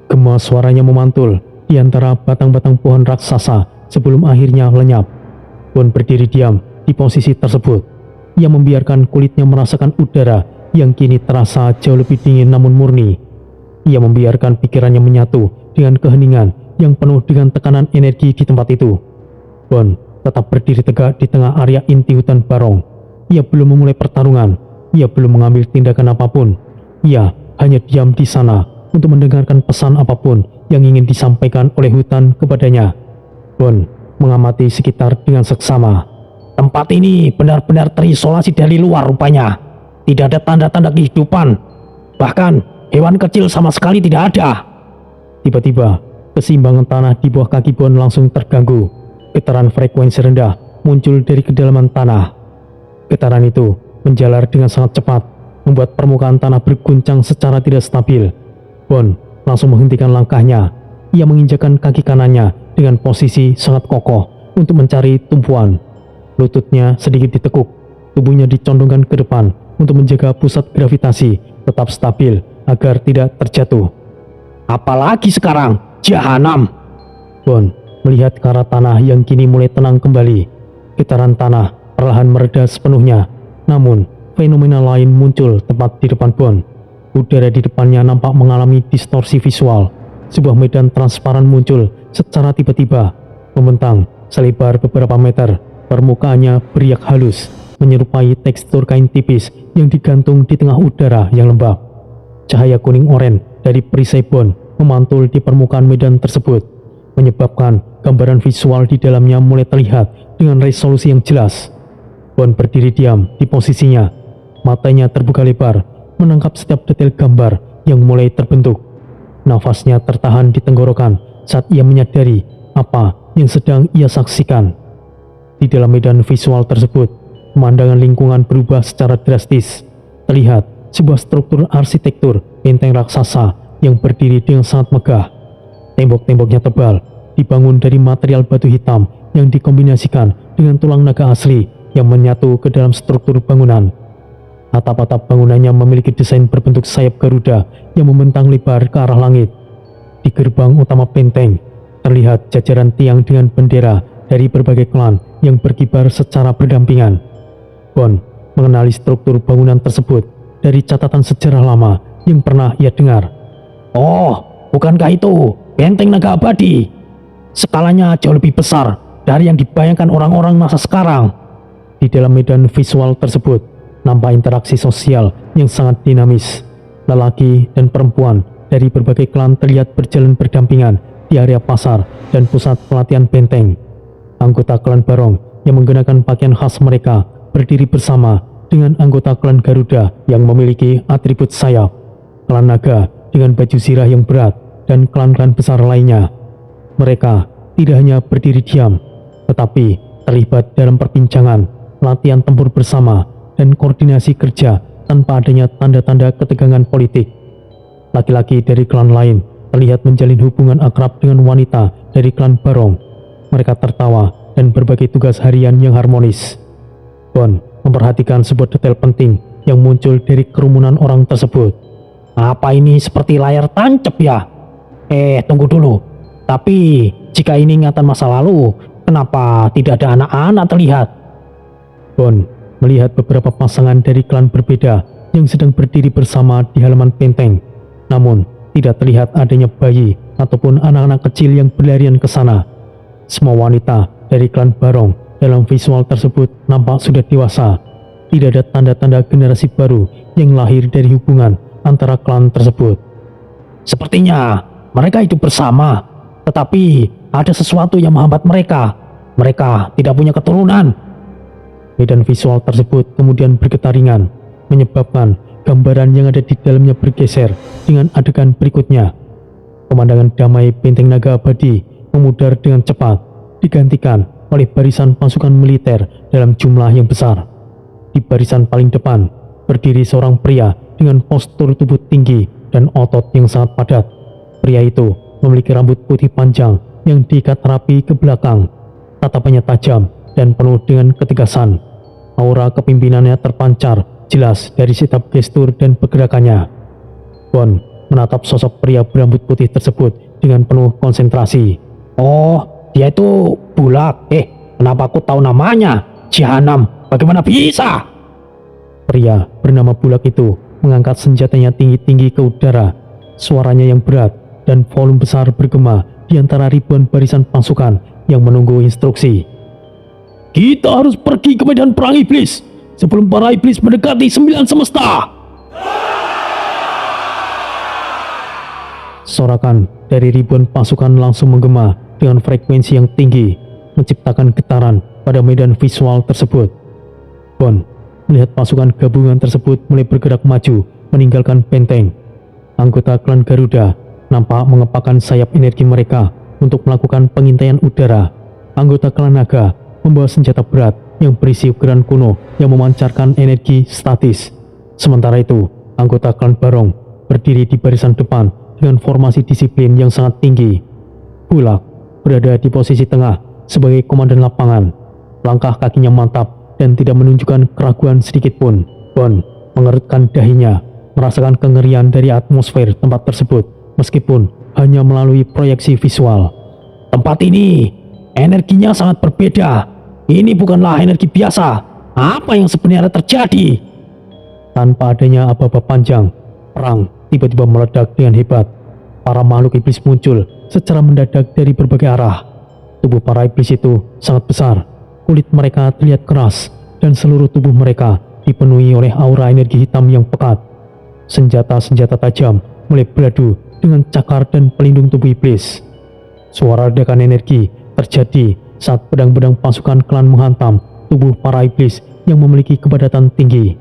Gema suaranya memantul di antara batang-batang pohon raksasa sebelum akhirnya lenyap. Bond berdiri diam di posisi tersebut. Ia membiarkan kulitnya merasakan udara yang kini terasa jauh lebih dingin namun murni. Ia membiarkan pikirannya menyatu dengan keheningan yang penuh dengan tekanan energi di tempat itu. Bond tetap berdiri tegak di tengah area inti hutan Barong. Ia belum memulai pertarungan. Ia belum mengambil tindakan apapun. Ia hanya diam di sana untuk mendengarkan pesan apapun yang ingin disampaikan oleh hutan kepadanya. Bond mengamati sekitar dengan seksama. Tempat ini benar-benar terisolasi dari luar rupanya. Tidak ada tanda-tanda kehidupan. Bahkan hewan kecil sama sekali tidak ada. Tiba-tiba, keseimbangan tanah di bawah kaki Bond langsung terganggu. Getaran frekuensi rendah muncul dari kedalaman tanah. Getaran itu menjalar dengan sangat cepat, membuat permukaan tanah berguncang secara tidak stabil. Bond langsung menghentikan langkahnya. Ia menginjakkan kaki kanannya dengan posisi sangat kokoh untuk mencari tumpuan. Lututnya sedikit ditekuk, tubuhnya dicondongkan ke depan untuk menjaga pusat gravitasi tetap stabil agar tidak terjatuh. Apalagi sekarang, jahanam. Bond melihat ke arah tanah yang kini mulai tenang kembali. Getaran tanah perlahan mereda sepenuhnya. Namun, fenomena lain muncul tepat di depan Bond. Udara di depannya nampak mengalami distorsi visual. Sebuah medan transparan muncul secara tiba-tiba, membentang selebar beberapa meter. Permukaannya beriak halus, menyerupai tekstur kain tipis yang digantung di tengah udara yang lembab. Cahaya kuning oren dari perisai Bond memantul di permukaan medan tersebut, menyebabkan gambaran visual di dalamnya mulai terlihat dengan resolusi yang jelas. Bond berdiri diam di posisinya, matanya terbuka lebar, menangkap setiap detail gambar yang mulai terbentuk. Nafasnya tertahan di tenggorokan saat ia menyadari apa yang sedang ia saksikan. Di dalam medan visual tersebut, pemandangan lingkungan berubah secara drastis. Terlihat sebuah struktur arsitektur benteng raksasa yang berdiri dengan sangat megah. Tembok-temboknya tebal, dibangun dari material batu hitam yang dikombinasikan dengan tulang naga asli yang menyatu ke dalam struktur bangunan. Atap-atap bangunannya memiliki desain berbentuk sayap Garuda yang membentang lebar ke arah langit. Di gerbang utama benteng, terlihat jajaran tiang dengan bendera dari berbagai klan yang berkibar secara berdampingan. Bond mengenali struktur bangunan tersebut dari catatan sejarah lama yang pernah ia dengar. Oh, bukankah itu benteng naga abadi? Skalanya jauh lebih besar dari yang dibayangkan orang-orang masa sekarang. Di dalam medan visual tersebut, nampak interaksi sosial yang sangat dinamis. Lelaki dan perempuan dari berbagai klan terlihat berjalan berdampingan di area pasar dan pusat pelatihan benteng. Anggota klan Barong yang menggunakan pakaian khas mereka berdiri bersama dengan anggota klan Garuda yang memiliki atribut sayap, klan Naga dengan baju zirah yang berat, dan klan-klan besar lainnya. Mereka tidak hanya berdiri diam, tetapi terlibat dalam perbincangan, latihan tempur bersama, dan koordinasi kerja tanpa adanya tanda-tanda ketegangan politik. Laki-laki dari klan lain terlihat menjalin hubungan akrab dengan wanita dari klan Barong. Mereka tertawa dan berbagi tugas harian yang harmonis. Bond memperhatikan sebuah detail penting yang muncul dari kerumunan orang tersebut. Apa ini seperti layar tancap ya? Tunggu dulu. Tapi jika ini ingatan masa lalu, kenapa tidak ada anak-anak terlihat? Bond melihat beberapa pasangan dari klan berbeda yang sedang berdiri bersama di halaman benteng. Namun, tidak terlihat adanya bayi ataupun anak-anak kecil yang berlarian ke sana. Semua wanita dari klan Barong dalam visual tersebut nampak sudah dewasa. Tidak ada tanda-tanda generasi baru yang lahir dari hubungan antara klan tersebut. Sepertinya mereka hidup bersama, tetapi ada sesuatu yang menghambat mereka. Mereka tidak punya keturunan. Medan visual tersebut kemudian bergetar ringan, menyebabkan gambaran yang ada di dalamnya bergeser dengan adegan berikutnya. Pemandangan damai benteng naga abadi memudar dengan cepat, digantikan oleh barisan pasukan militer dalam jumlah yang besar. Di barisan paling depan, berdiri seorang pria dengan postur tubuh tinggi dan otot yang sangat padat. Pria itu memiliki rambut putih panjang yang diikat rapi ke belakang. Tatapannya tajam dan penuh dengan ketegasan. Aura kepimpinannya terpancar jelas dari setiap gestur dan pergerakannya. Bon menatap sosok pria berambut putih tersebut dengan penuh konsentrasi. Oh, dia itu Bulak. Kenapa aku tahu namanya? Jahanam, bagaimana bisa? Pria bernama Bulak itu mengangkat senjatanya tinggi-tinggi ke udara. Suaranya yang berat dan volume besar bergema di antara ribuan barisan pasukan yang menunggu instruksi. Kita harus pergi ke medan perang iblis sebelum para iblis mendekati 9 semesta. Sorakan dari ribuan pasukan langsung menggema dengan frekuensi yang tinggi, menciptakan getaran pada medan visual tersebut. Bon melihat pasukan gabungan tersebut mulai bergerak maju meninggalkan benteng. Anggota klan Garuda nampak mengepakkan sayap energi mereka untuk melakukan pengintaian udara. Anggota klan Naga membawa senjata berat yang berisi ukiran kuno yang memancarkan energi statis. Sementara itu, anggota klan Barong berdiri di barisan depan dengan formasi disiplin yang sangat tinggi. Bulak berada di posisi tengah sebagai komandan lapangan. Langkah kakinya mantap dan tidak menunjukkan keraguan sedikit pun. Bon mengerutkan dahinya, merasakan kengerian dari atmosfer tempat tersebut meskipun hanya melalui proyeksi visual. Tempat ini energinya sangat berbeda. Ini bukanlah energi biasa. Apa yang sebenarnya terjadi? Tanpa adanya aba-aba panjang, perang tiba-tiba meledak dengan hebat. Para makhluk iblis muncul secara mendadak dari berbagai arah. Tubuh para iblis itu sangat besar. Kulit mereka terlihat keras dan seluruh tubuh mereka dipenuhi oleh aura energi hitam yang pekat. Senjata-senjata tajam mulai beradu dengan cakar dan pelindung tubuh iblis. Suara ledakan energi terjadi saat pedang-pedang pasukan klan menghantam tubuh para iblis yang memiliki kepadatan tinggi.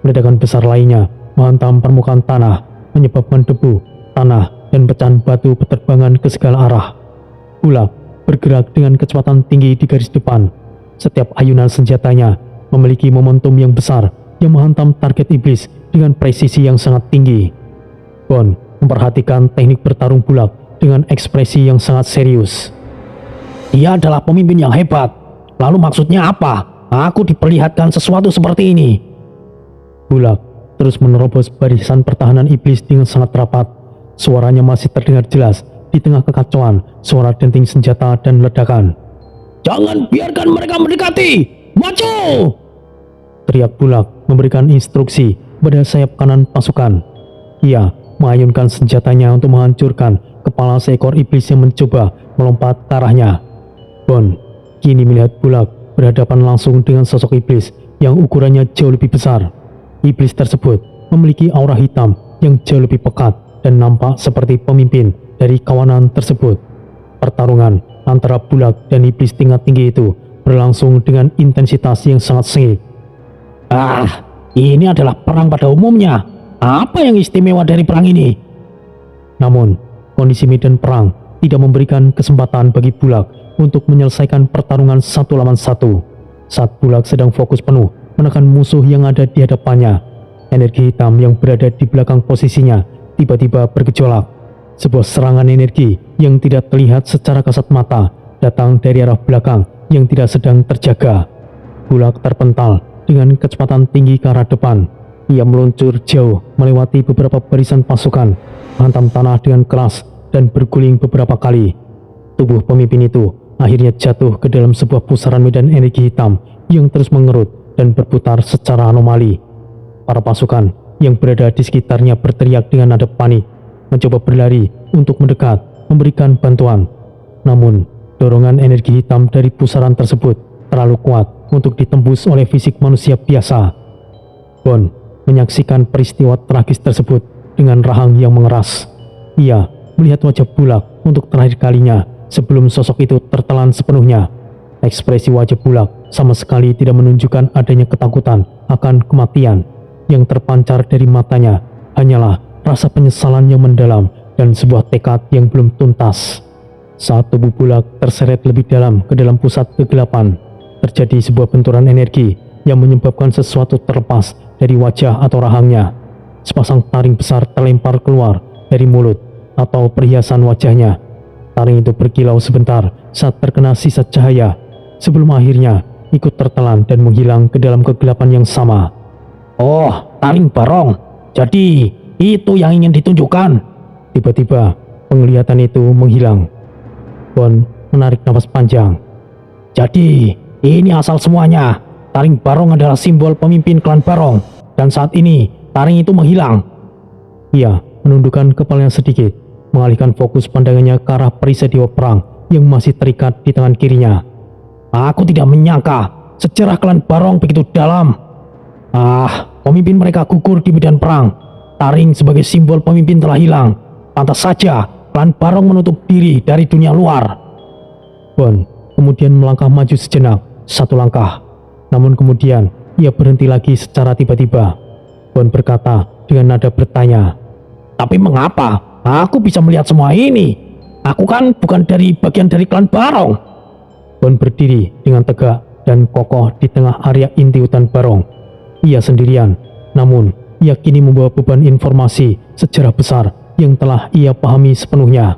Ledakan besar lainnya menghantam permukaan tanah, menyebabkan debu, tanah, dan pecahan batu berterbangan ke segala arah. Bulak bergerak dengan kecepatan tinggi di garis depan. Setiap ayunan senjatanya memiliki momentum yang besar yang menghantam target iblis dengan presisi yang sangat tinggi. Bon memperhatikan teknik bertarung Bulak dengan ekspresi yang sangat serius. Dia adalah pemimpin yang hebat. Lalu maksudnya apa? Aku diperlihatkan sesuatu seperti ini. Bulak terus menerobos barisan pertahanan iblis dengan sangat rapat. Suaranya masih terdengar jelas di tengah kekacauan suara denting senjata dan ledakan. Jangan biarkan mereka mendekati. Maju! Teriak Bulak memberikan instruksi pada sayap kanan pasukan. Ia mengayunkan senjatanya untuk menghancurkan kepala seekor iblis yang mencoba melompat ke arahnya. Bon kini melihat Bulak berhadapan langsung dengan sosok iblis yang ukurannya jauh lebih besar. Iblis tersebut memiliki aura hitam yang jauh lebih pekat dan nampak seperti pemimpin dari kawanan tersebut. Pertarungan antara Bulak dan iblis tingkat tinggi itu berlangsung dengan intensitas yang sangat sengit. Ini adalah perang pada umumnya. Apa yang istimewa dari perang ini? Namun, kondisi medan perang tidak memberikan kesempatan bagi Bulak untuk menyelesaikan pertarungan satu lawan satu. Saat Bulak sedang fokus penuh menekan musuh yang ada di hadapannya, energi hitam yang berada di belakang posisinya tiba-tiba bergejolak. Sebuah serangan energi yang tidak terlihat secara kasat mata datang dari arah belakang yang tidak sedang terjaga. Bulak terpental dengan kecepatan tinggi ke arah depan. Ia meluncur jauh melewati beberapa barisan pasukan, menghantam tanah dengan keras dan berguling beberapa kali. Tubuh pemimpin itu akhirnya jatuh ke dalam sebuah pusaran medan energi hitam yang terus mengerut dan berputar secara anomali. Para pasukan yang berada di sekitarnya berteriak dengan nada panik, mencoba berlari untuk mendekat, memberikan bantuan. Namun, dorongan energi hitam dari pusaran tersebut terlalu kuat untuk ditembus oleh fisik manusia biasa. Bon menyaksikan peristiwa tragis tersebut dengan rahang yang mengeras. Ia melihat wajah Bulak untuk terakhir kalinya sebelum sosok itu tertelan sepenuhnya. Ekspresi wajah Bulak sama sekali tidak menunjukkan adanya ketakutan akan kematian. Yang terpancar dari matanya hanyalah rasa penyesalan yang mendalam dan sebuah tekad yang belum tuntas. Saat tubuh Bulak terseret lebih dalam ke dalam pusat kegelapan, terjadi sebuah benturan energi yang menyebabkan sesuatu terlepas dari wajah atau rahangnya. Sepasang taring besar terlempar keluar dari mulut atau perhiasan wajahnya. Taring itu berkilau sebentar saat terkena sisa cahaya, sebelum akhirnya ikut tertelan dan menghilang ke dalam kegelapan yang sama. Oh, taring barong. Jadi, itu yang ingin ditunjukkan. Tiba-tiba, penglihatan itu menghilang. Bon menarik napas panjang. Jadi, ini asal semuanya. Taring barong adalah simbol pemimpin klan Barong. Dan saat ini, taring itu menghilang. Ia menundukkan kepalanya sedikit, mengalihkan fokus pandangannya ke arah perisai dewa perang yang masih terikat di tangan kirinya. Aku tidak menyangka sejarah klan Barong begitu dalam. Pemimpin mereka gugur di medan perang. Taring sebagai simbol pemimpin telah hilang. Pantas saja klan Barong menutup diri dari dunia luar. Bon kemudian melangkah maju sejenak, satu langkah. Namun kemudian ia berhenti lagi secara tiba-tiba. Bon berkata dengan nada bertanya, Tapi mengapa aku bisa melihat semua ini? Aku kan bukan dari bagian dari klan Barong. Bon berdiri dengan tegak dan kokoh di tengah area inti hutan Barong. Ia sendirian, namun ia kini membawa beban informasi sejarah besar yang telah ia pahami sepenuhnya.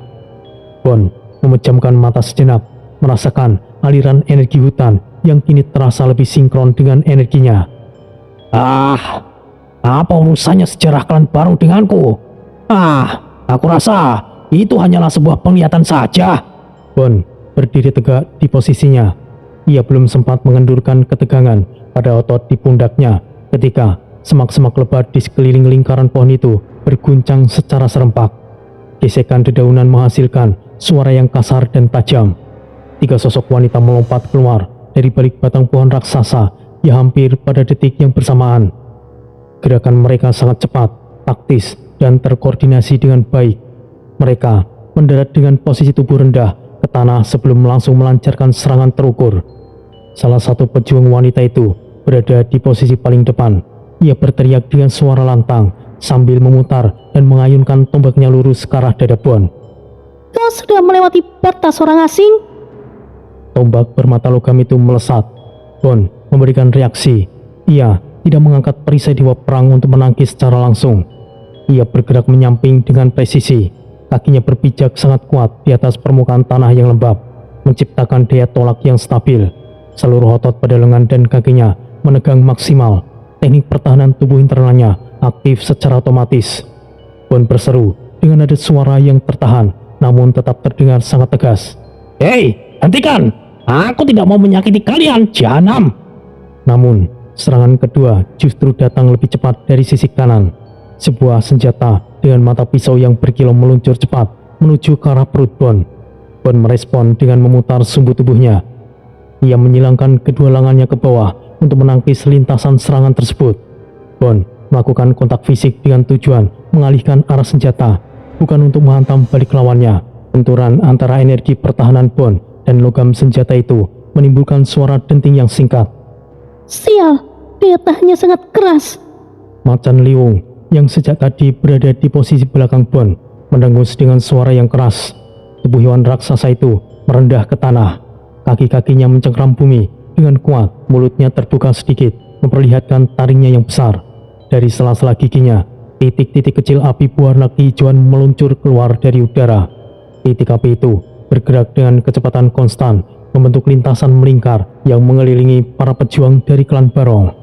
Bon memejamkan mata sejenak, merasakan aliran energi hutan yang kini terasa lebih sinkron dengan energinya. Apa urusannya sejarah klan Barong denganku? Aku rasa itu hanyalah sebuah penglihatan saja. Bon berdiri tegak di posisinya. Ia belum sempat mengendurkan ketegangan pada otot di pundaknya ketika semak-semak lebat di sekeliling lingkaran pohon itu berguncang secara serempak. Gesekan dedaunan menghasilkan suara yang kasar dan tajam. 3 sosok wanita melompat keluar dari balik batang pohon raksasa yang hampir pada detik yang bersamaan. Gerakan mereka sangat cepat, taktis, dan terkoordinasi dengan baik. Mereka mendarat dengan posisi tubuh rendah ke tanah sebelum langsung melancarkan serangan terukur. Salah satu pejuang wanita itu berada di posisi paling depan. Ia berteriak dengan suara lantang sambil memutar dan mengayunkan tombaknya lurus ke arah dada Bon. Kau sudah melewati batas orang asing? Tombak bermata logam itu melesat. Bon memberikan reaksi. Ia tidak mengangkat perisai dewa perang untuk menangkis secara langsung. Ia bergerak menyamping dengan presisi. Kakinya berpijak sangat kuat di atas permukaan tanah yang lembab, menciptakan daya tolak yang stabil. Seluruh otot pada lengan dan kakinya menegang maksimal. Teknik pertahanan tubuh internalnya aktif secara otomatis. Bon berseru dengan nada suara yang tertahan, namun tetap terdengar sangat tegas. Hei, hentikan! Aku tidak mau menyakiti kalian, jahanam! Namun, serangan kedua justru datang lebih cepat dari sisi kanan. Sebuah senjata dengan mata pisau yang berkilau meluncur cepat menuju ke arah perut Bon. Bon merespon dengan memutar sumbu tubuhnya. Ia menyilangkan kedua lengannya ke bawah untuk menangkis lintasan serangan tersebut. Bon melakukan kontak fisik dengan tujuan mengalihkan arah senjata, bukan untuk menghantam balik lawannya. Benturan antara energi pertahanan Bon dan logam senjata itu menimbulkan suara denting yang singkat. Sial, daya tahannya sangat keras. Macan Liung yang sejak tadi berada di posisi belakang Bon mendengus dengan suara yang keras. Tubuh hewan raksasa itu merendah ke tanah. Kaki-kakinya mencengkram bumi dengan kuat, mulutnya terbuka sedikit, memperlihatkan taringnya yang besar. Dari sela-sela giginya, titik-titik kecil api berwarna kehijauan meluncur keluar dari udara. Titik api itu bergerak dengan kecepatan konstan, membentuk lintasan melingkar yang mengelilingi para pejuang dari klan Barong.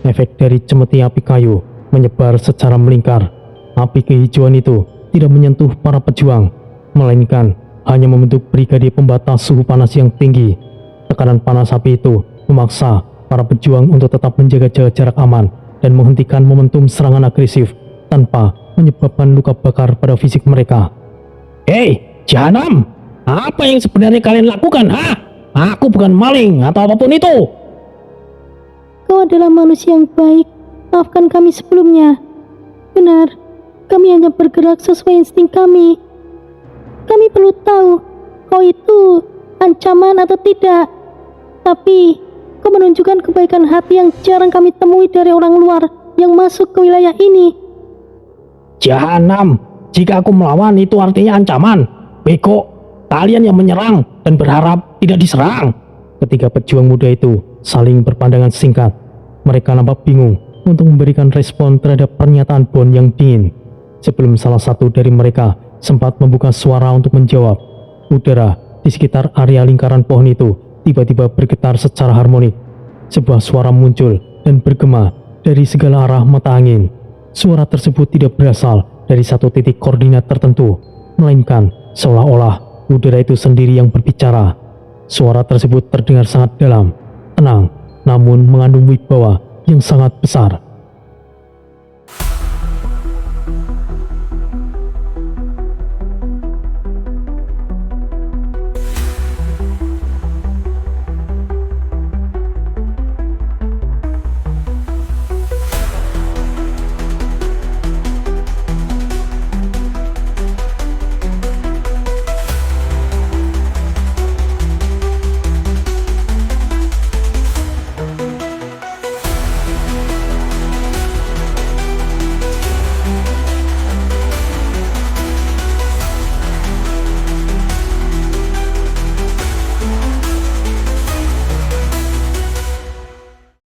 Efek dari cemeti api kayu menyebar secara melingkar. Api kehijauan itu tidak menyentuh para pejuang, melainkan hanya membentuk brigade pembatas suhu panas yang tinggi. Tekanan panas api itu memaksa para pejuang untuk tetap menjaga jarak aman dan menghentikan momentum serangan agresif tanpa menyebabkan luka bakar pada fisik mereka. Hei, jahanam! Apa yang sebenarnya kalian lakukan, Aku bukan maling atau apapun itu. Kau adalah manusia yang baik. Maafkan kami sebelumnya. Benar, kami hanya bergerak sesuai insting kami. Kami perlu tahu kau itu ancaman atau tidak. Tapi kau menunjukkan kebaikan hati yang jarang kami temui dari orang luar yang masuk ke wilayah ini. Jahanam, jika aku melawan itu artinya ancaman. Beko, kalian yang menyerang dan berharap tidak diserang. Ketiga pejuang muda itu saling berpandangan singkat. Mereka nampak bingung untuk memberikan respon terhadap pernyataan Bon yang dingin. Sebelum salah satu dari mereka sempat membuka suara untuk menjawab, udara di sekitar area lingkaran pohon itu tiba-tiba bergetar secara harmonik. Sebuah suara muncul dan bergema dari segala arah mata angin. Suara tersebut tidak berasal dari satu titik koordinat tertentu, melainkan seolah-olah udara itu sendiri yang berbicara. Suara tersebut terdengar sangat dalam, tenang, namun mengandung wibawa yang sangat besar.